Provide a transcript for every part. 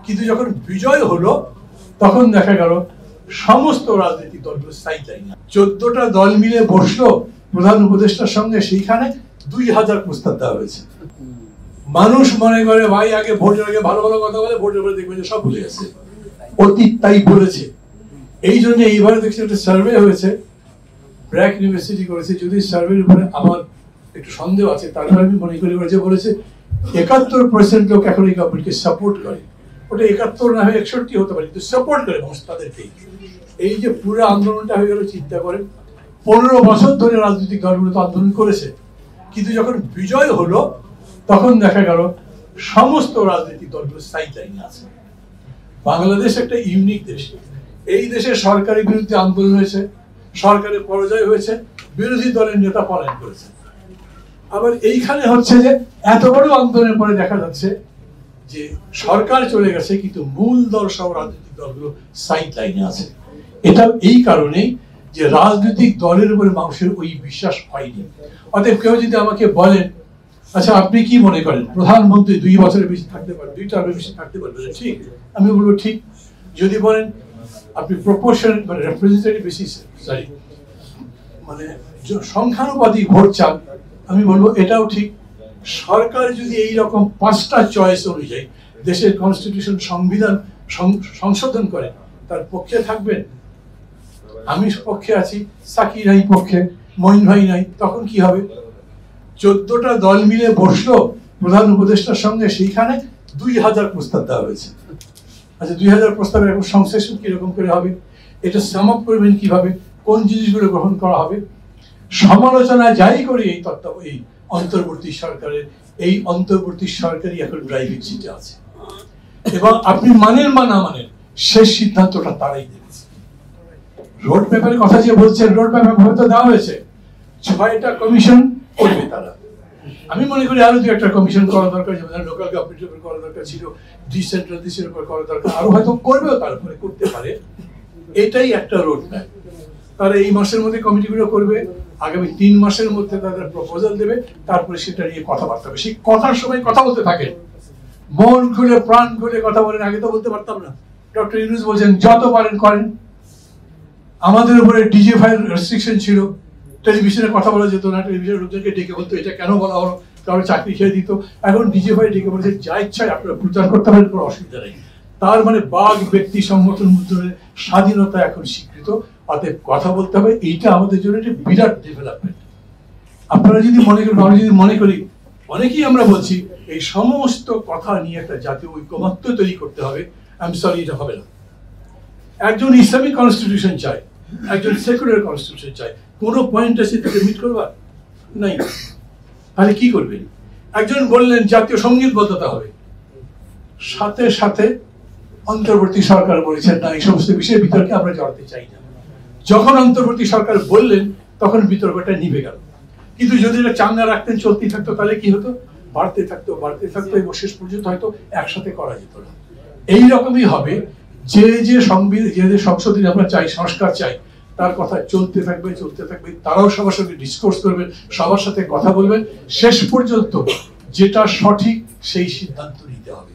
কিন্তু যখন বিজয় হলো তখন দেখা গেল সমস্ত রাজনৈতিক দলগুলো সাইডলাইন। 14টা দল মিলে বসলো প্রধান উপদেষ্টার সঙ্গে, সেইখানে 2000 প্রস্তাব দেওয়া হয়েছে। মানুষ মনে করে ভাই আগে ভোটের আগে ভালো ভালো কথা বলে, ভোটের পরে দেখবে যে সব ভুলে গেছে, অতীত তাই বলেছে। এই জন্য এইবারে দেখছি একটা সার্ভে হয়েছে, ব্র্যাক ইউনিভার্সিটি করেছে। যদি সার্ভের উপরে আমার একটু সন্দেহ আছে, তারপরে আমি মনে করি যে বলেছে 71% লোক এখন এই গভর্নমেন্টকে সাপোর্ট করে। ওটা 71 না হয়ে 61 হতে পারে, কিন্তু সাপোর্ট করে মানুষ তাদেরকেই। এই যে পুরো আন্দোলনটা হয়ে গেল, চিন্তা করেন 15 বছর ধরে রাজনৈতিক দলগুলো তো আন্দোলন করেছে, কিন্তু যখন বিজয় হলো তখন দেখা গেল সমস্ত রাজনৈতিক দলগুলো সাইডলাইনে আছে। বাংলাদেশ একটা ইউনিক দেশ। এই দেশে সরকারের বিরুদ্ধে আন্দোলন হয়েছে, সরকারের পরাজয় হয়েছে, বিরোধী দলের নেতা পলায়ন করেছে। আবার এইখানে হচ্ছে যে এত বড় আন্দোলনের পরে দেখা যাচ্ছে যে সরকার চলে গেছে, কিন্তু মূল দল সহ রাজনৈতিক দলগুলো সাইড লাইনে আছে। এটা এই কারণেই যে রাজনৈতিক দলের উপরে মানুষের ওই বিশ্বাস হয়নি। অতএব কেউ যদি আমাকে বলেন, আচ্ছা আপনি কি মনে করেন প্রধানমন্ত্রী 2 বছরের বেশি থাকতে পারবে, 2 টার্মের বেশি থাকতে পারবে, ঠিক? আমি বলবো ঠিক। যদি বলেন আপনি প্রপোর্শন মানে রিপ্রেজেন্টেটিভ বেসিস মানে সংখ্যানুপাতিক ভোট চান, আমি বলবো এটাও ঠিক। সরকার যদি এই রকম 5টা চয়েস অনুযায়ী দেশের কনস্টিটিউশন সংবিধান সংশোধন করে, তার পক্ষে থাকবেন? আমি পক্ষে আছি, সাকি নাই পক্ষে, মঈন ভাই নাই, তখন কি হবে? 14টা দল মিলে বসলো প্রধান উপদেষ্টার সঙ্গে, সেইখানে 2000 প্রস্তাব দেওয়া হয়েছে। আচ্ছা 2000 প্রস্তাবের এখন সংশ্লেষণ কিরকম করে হবে? এটা সাম আপ করবেন কিভাবে? কোন জিনিসগুলো গ্রহণ করা হবে? সমালোচনা যাই করি এই এই অন্তর্বর্তী সরকারের, এই অন্তর্বর্তী সরকারই এখন ড্রাইভিং সিটে আছে, এবং আপনি মানেন বা না মানেন শেষ সিদ্ধান্তটা তারাই দেবে। রোড ম্যাপের কথা যে বলছেন, রোড ম্যাপ হয়তো দেওয়া হয়েছে, 6টা কমিশন করবে তারা। আমি মনে করি আরো 2-একটা কমিশন করা দরকার, যেমন লোকাল গভর্নমেন্টের উপর করা দরকার ছিল, ডিসেন্ট্রালাইজেশনের উপর করা দরকার, আরো হয়তো করবেও, তারপরে করতে পারে। এটাই একটা রোড ম্যাপ। তারা এই মাসের মধ্যে কমিটিগুলো করবে, আগামী 3 মাসের মধ্যে তাদের প্রপোজাল দেবে, তারপরে সেটা নিয়ে কথাবার্তা হবে। সেই কথার সময় কথা বলতে থাকেন, মন খুলে প্রাণ খুলে কথা বলেন। আগে তো বলতে পারতাম না। ডক্টর ইউনূস বলছেন যত পারেন করেন। আমাদের উপরে ডিজিএফআই রেস্ট্রিকশন ছিল, টেলিভিশনে কথা বলা যেত না, টেলিভিশনের লোকজনকে ডেকে বলতো এটা কেন বলা হলো, কারো চাকরি খেয়ে দিত। এখন ডিজিএফআই ডেকে বলেছে যা ইচ্ছায় আপনারা প্রচার করতে পারেন, কোনো অসুবিধা নেই। তার মানে বাঘ ব্যক্তি সংগঠন স্বাধীনতা এখন স্বীকৃত। অতএব কথা বলতে হবে, এইটা আমাদের জন্য একটা বিরাট ডেভেলপমেন্ট। আপনারা যদি মনে করেন, আমি যদি মনে করি, অনেকেই আমরা বলছি এই সমস্ত কথা নিয়ে একটা জাতীয় ঐকমত্য তৈরি করতে হবে, আমি সরি, এটা হবে না। একজন ইসলামিক কনস্টিটিউশন চায়, একজন সেকুলার কনস্টিটিউশন চায়, কোনো পয়েন্ট আছে তাকে মিট করবার নাই। তাহলে কি করবেন? একজন বললেন জাতীয় সঙ্গীতবদ্ধতা হবে, সাথে সাথে অন্তর্বর্তী সরকার বলেছেন না, এই সমস্ত বিষয়ে বিতর্কে আমরা জড়াতে চাই না। যখন অন্তর্বর্তী সরকার বললেন তখন বিতর্কটা নিভে গেল। কিন্তু যদি এটা চাঙ্গা রাখতেন, চলতেই থাকতো, তাহলে কি হতো? বাড়তে থাকতো এবং শেষ পর্যন্ত হয়তো একসাথে করা যেত না। এইরকমই হবে যে যে সংশোধনী আমরা চাই, সংস্কার চাই, তার কথা চলতে থাকবে। তারাও সবার সঙ্গে ডিসকোর্স করবেন, সবার সাথে কথা বলবেন, শেষ পর্যন্ত যেটা সঠিক সেই সিদ্ধান্ত নিতে হবে।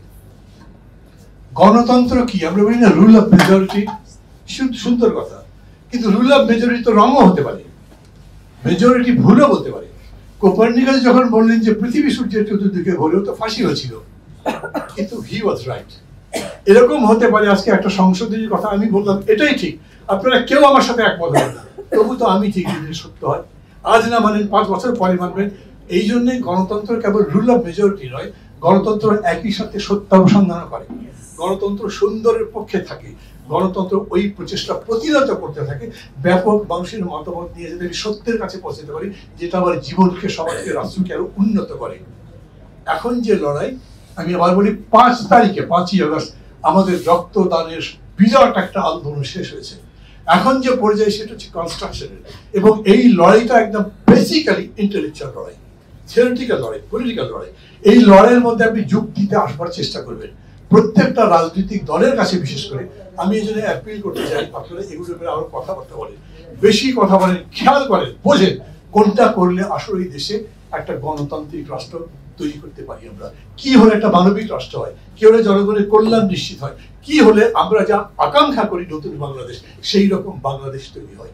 গণতন্ত্র কি? আমরা বলি না রুল অফ মেজরিটি, সুন্দর কথা, কিন্তু রুল অফ মেজরিটি তো রঙও হতে পারে, মেজরিটি ভুলও বলতে পারে। কোপার্নিকাস যখন বললেন যে পৃথিবী সূর্যের চতুর্দিকে ঘোরেও, তো ফাঁসি হয়েছিল, কিন্তু হি ওয়াজ রাইট। এরকম হতে পারে আজকে একটা সংশোধনীর কথা আমি বললাম এটাই ঠিক, আপনারা কেউ আমার সাথে একমত হবে না, তবু তো আমি ঠিক যদি সত্য হয়। আজ না মানেন 5 বছর পরে মানবেন। এই জন্যই গণতন্ত্র কেবল রুল অফ মেজরিটি নয়, গণতন্ত্র একই সাথে সত্য অনুসন্ধান করে, গণতন্ত্র সুন্দরের পক্ষে থাকে, গণতন্ত্র ওই প্রচেষ্টা প্রতিরত করতে থাকে ব্যাপক মানুষের মতামত নিয়ে যাতে সত্যের কাছে পৌঁছতে পারি, যেটা আমার জীবনকে, সমাজকে, রাষ্ট্রকে আরো উন্নত করে। এখন যে লড়াই, আমি আবার বলি 5 তারিখে 5ই আগস্ট আমাদের রক্তদানের বিরাট একটা আন্দোলন শেষ হয়েছে। এখন যে পর্যায়ে সেটা হচ্ছে কনস্ট্রাকশনের, এবং এই লড়াইটা একদম বেসিক্যালি ইন্টেলেকচুয়াল লড়াই, থিওরিটিক্যাল লড়াই, পলিটিক্যাল লড়াই। এই লড়াইয়ের মধ্যে আপনি যুক্তিতে আসবার চেষ্টা করবেন প্রত্যেকটা রাজনৈতিক দলের কাছে। বিশেষ করে আমি এই জন্য অ্যাপিল করতে চাই, আপনারা এগুলোর উপরে আরো কথাবার্তা বলেন, বেশি কথা বলেন, খেয়াল করেন, বোঝেন কোনটা করলে আসলে এই দেশে একটা গণতান্ত্রিক রাষ্ট্র তৈরি করতে পারি আমরা, কি হলে একটা মানবিক রাষ্ট্র হয়, কি হলে জনগণের কল্যাণ নিশ্চিত হয়, কি হলে আমরা যা আকাঙ্ক্ষা করি নতুন বাংলাদেশ সেই রকম বাংলাদেশ তৈরি হয়।